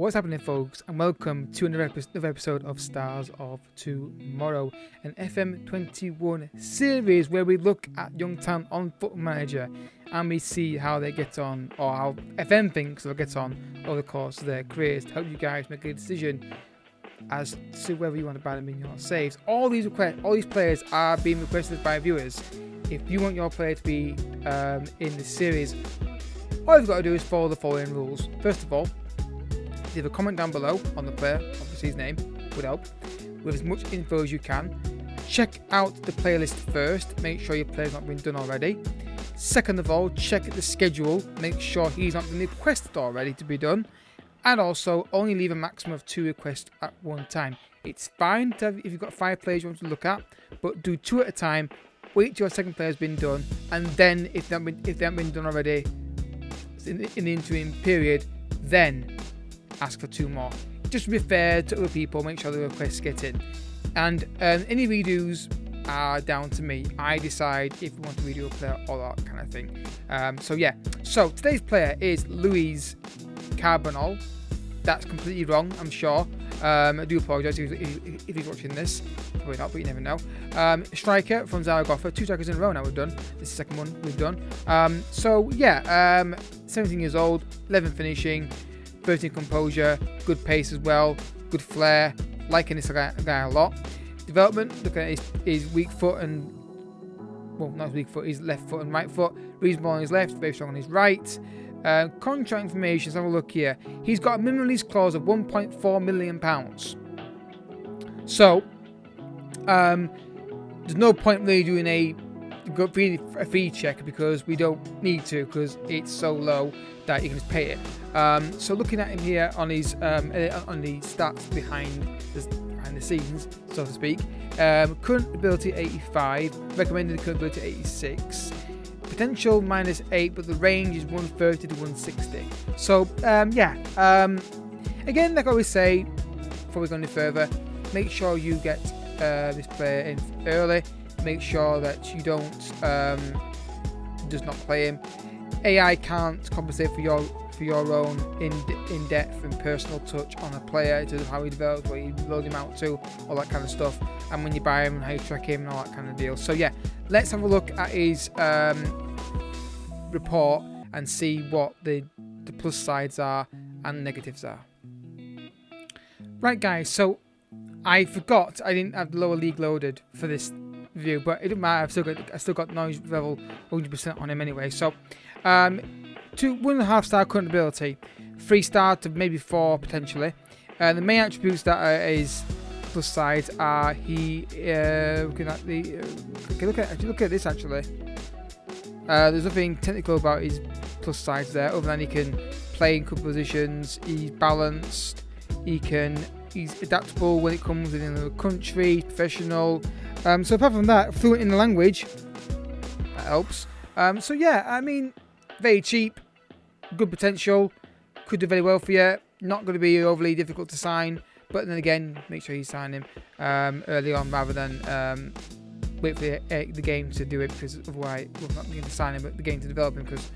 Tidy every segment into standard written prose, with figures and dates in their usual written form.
What's happening, folks, and welcome to another episode of Stars of Tomorrow, an FM21 series where we look at young talent on Football Manager and we see how they get on, or how FM thinks they'll get on over the course of their careers, to help you guys make a decision as to whether you want to buy them in your saves. All these players are being requested by viewers. If you want your player to be in the series, all you've got to do is follow the following rules. First of all, leave a comment down below on the player, obviously his name would help, with as much info as you can. Check out the playlist first, make sure your player's not been done already. Second of all, check the schedule, make sure he's not been requested already to be done. And also, only leave a maximum of 2 requests at one time. It's fine to have, if you've got 5 players you want to look at, but do 2 at a time, wait till your second player's been done, and then if they haven't been done already in the interim period, then ask for 2 more. Just to be fair to other people, make sure the requests get in. And any redos are down to me. I decide if we want to redo a player or that kind of thing. So today's player is Luis Carbonell. That's completely wrong, I'm sure. I do apologise if he's watching this. Probably not, but you never know. Striker from Zaragoza. 2 strikers in a row now we've done. This is the second one we've done. 17 years old, 11 finishing, 13 composure, good pace as well, good flair, liking this guy a lot. Development, looking at his weak foot and, well, not his weak foot, his left foot and right foot. Reasonable on his left, very strong on his right. Contract information, let's have a look here. He's got a minimum release clause of £1.4 million. So, there's no point really doing a fee check because we don't need to, because it's so low that you can just pay it. So looking at him here on his on the stats behind the scenes, so to speak, current ability 85, recommended current ability 86, potential -8, but the range is 130 to 160. So again, like I always say, before we go any further, make sure you get this player in early. Make sure that you don't just not play him. AI can't compensate for your own in-depth and personal touch on a player, in terms of how he develops, what you load him out to, all that kind of stuff, and when you buy him and how you track him and all that kind of deal. So yeah, let's have a look at his report and see what the plus sides are and negatives are. Right, guys, so I forgot I didn't have the lower league loaded for this review, but it doesn't matter. I've still got noise level 100% on him anyway. So 1.5 star current ability, 3 star to maybe 4 potentially. The main attributes that are his plus sides are look at this actually. There's nothing technical about his plus sides there, other than he can play in good positions. He's balanced. He's adaptable when it comes within another country, professional. So apart from that, fluent in the language, that helps. Very cheap, good potential, could do very well for you. Not going to be overly difficult to sign, but then again, make sure you sign him early on rather than wait for the game to do it, because otherwise we're not going to sign him, but the game to develop him, because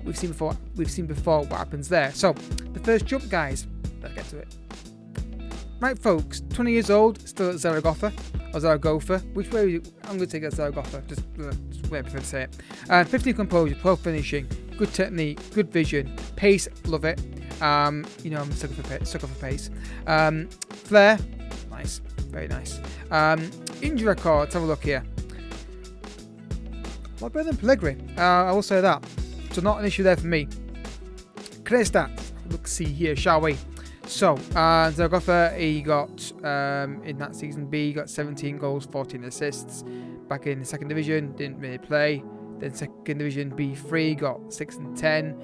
we've seen before what happens there. So the first jump, guys, let's get to it. Right, folks, 20 years old, still at Zaragoza, or Zaragoza, which way I'm going to take it, Zaragoza, just way I prefer to say it. 15 composure, 12 finishing, good technique, good vision, pace, love it. I'm sucker for pace. Flair, nice, very nice. Injury record, let's have a look here. A lot better than Pellegri, I will say that. So not an issue there for me. Career stats, let's see here, shall we? So, Zaragoza, he got, in that season B, he got 17 goals, 14 assists. Back in the second division, didn't really play. Then second division B3, got 6 and 10.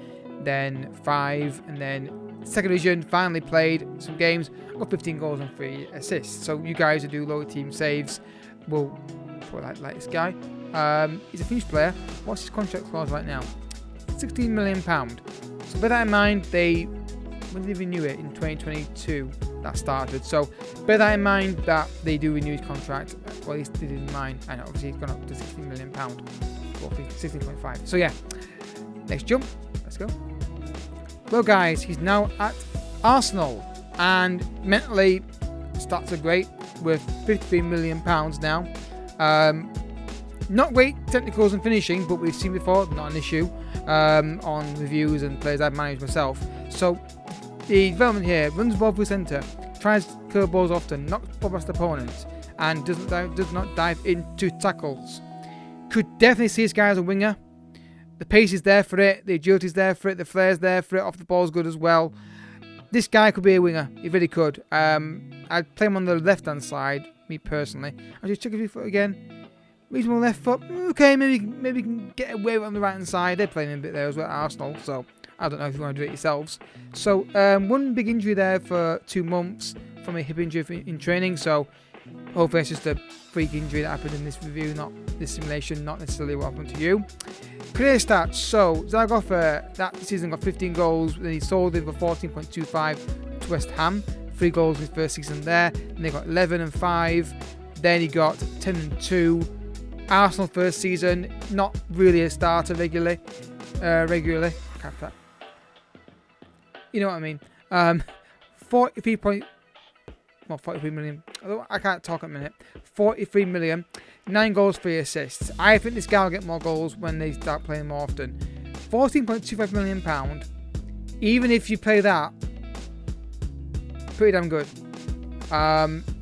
Then 5, and then second division, finally played some games, got 15 goals and 3 assists. So you guys who do lower team saves will probably like this guy. He's a Finnish player. What's his contract clause right now? £16 million. So bear that in mind, when did they renew it? In 2022 that started. So bear that in mind that they do renew his contract, or at least they did in mind, and obviously it's gone up to £16 million, or 16.5. So yeah, next jump, let's go. Well guys, he's now at Arsenal, and mentally stats are great, worth £53 million now. Not great technicals and finishing, but we've seen before, not an issue on reviews and players I've managed myself. So the development here: runs ball through centre, tries curl balls often, knocks ball past opponents, and does not dive into tackles. Could definitely see this guy as a winger. The pace is there for it, the agility is there for it, the flair's there for it, off the ball's good as well. This guy could be a winger, he really could. I'd play him on the left hand side, me personally. I'll just check his foot again. Reasonable left foot, okay, maybe you can get away with it on the right hand side. They're playing a bit there as well, Arsenal, so I don't know if you want to do it yourselves. So one big injury there for 2 months from a hip injury in training, so hopefully it's just a freak injury that happened in this review, not this simulation, not necessarily what happened to you. Career stats: so Zaragoza that season got 15 goals, then he sold it for 14.25 to West Ham, 3 goals in his first season there, then they got 11 and 5, then he got 10 and 2. Arsenal first season, not really a starter regularly. Cap that. You know what I mean. 43 million. I can't talk at a minute. 43 million, 9 goals, 3 assists. I think this guy will get more goals when they start playing more often. £14.25 million. Even if you play that, pretty damn good.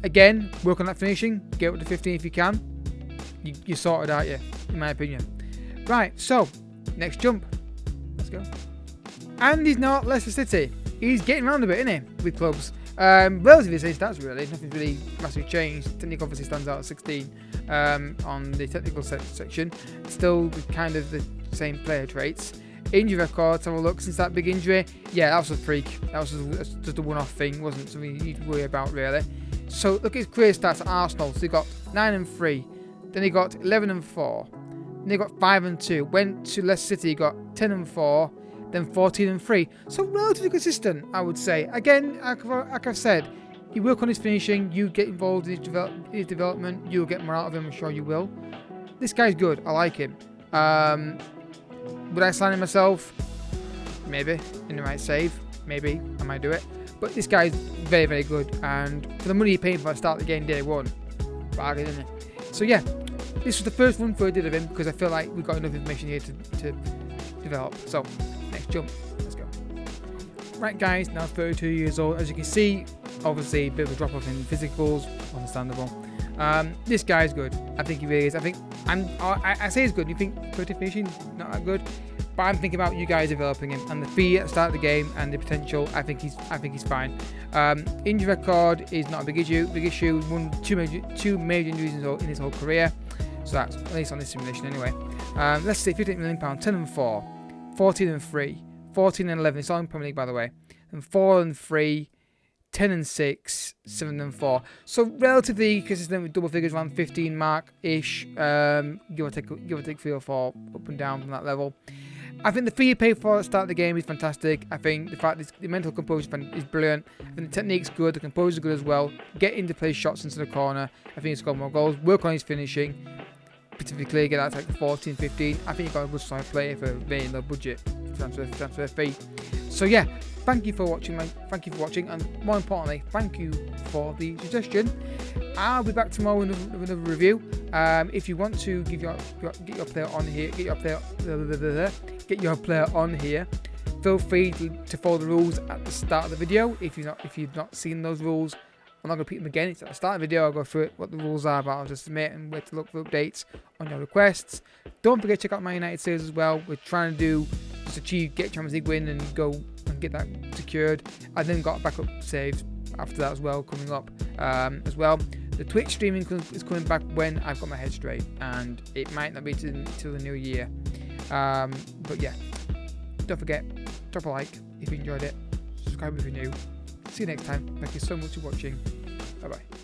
Again, work on that finishing. Get up to 15 if you can. You sorted, aren't you? In my opinion. Right, so next jump. Let's go. And he's now at Leicester City. He's getting around a bit, isn't he, with clubs? Relatively the same stats, really. Nothing's really massively changed. Technical obviously stands out at 16 on the technical section. Still with kind of the same player traits. Injury records, have a look. Since that big injury, yeah, that was a freak. That was just a one-off thing. Wasn't something you'd worry about, really. So look at his career stats at Arsenal. So he got 9 and 3. Then he got 11 and 4. Then he got 5 and 2. Went to Leicester City, got 10 and 4. Then 14 and 3. So relatively consistent, I would say. Again, like I've said, you work on his finishing, you get involved in his development, you'll get more out of him, I'm sure you will. This guy's good, I like him. Would I sign him myself? Maybe, in the right save. Maybe, I might do it. But this guy's very, very good. And for the money he paid for at the start of the game day 1, bargain, isn't it? So yeah, this was the first run through I did of him because I feel like we've got enough information here to develop. So, next jump. Let's go. Right guys, now 32 years old. As you can see, obviously a bit of a drop off in physicals, understandable. This guy's good. I think he really is. I say he's good. You think creative finishing not that good, but I'm thinking about you guys developing him and the fee at the start of the game and the potential. I think he's fine. Injury record is not a big issue. Big issue. Two major injuries in his whole career. So that's at least on this simulation anyway. Let's see, £58 million, 10 and 4, 14 and 3, 14 and 11. It's all in Premier League, by the way. And 4 and 3, 10 and 6, 7 and 4. So relatively consistent with double figures, around 15 mark-ish. Give or take 3 or 4 up and down from that level. I think the fee you pay for at the start of the game is fantastic. I think the fact that the mental composure is brilliant. I think the technique's good, the composure is good as well. Get into play shots into the corner. I think he's scored more goals. Work on his finishing. Specifically, get that to 14, 15. I think you've got a good side player for very low budget transfer fee. So yeah, thank you for watching, and more importantly, thank you for the suggestion. I'll be back tomorrow with another review. If you want to get your player on here, feel free to follow the rules at the start of the video. If you've not seen those rules, I'm not going to repeat them again. It's at the start of the video. I'll go through it, what the rules are, but I'll just submit and wait to look for updates on your requests. Don't forget to check out my United series as well. We're trying to get Champions League win and go and get that secured. I then got backup saves after that as well, coming up as well. The Twitch streaming is coming back when I've got my head straight, and it might not be till the new year. But yeah, don't forget, drop a like if you enjoyed it, subscribe if you're new. See you next time. Thank you so much for watching. Bye bye.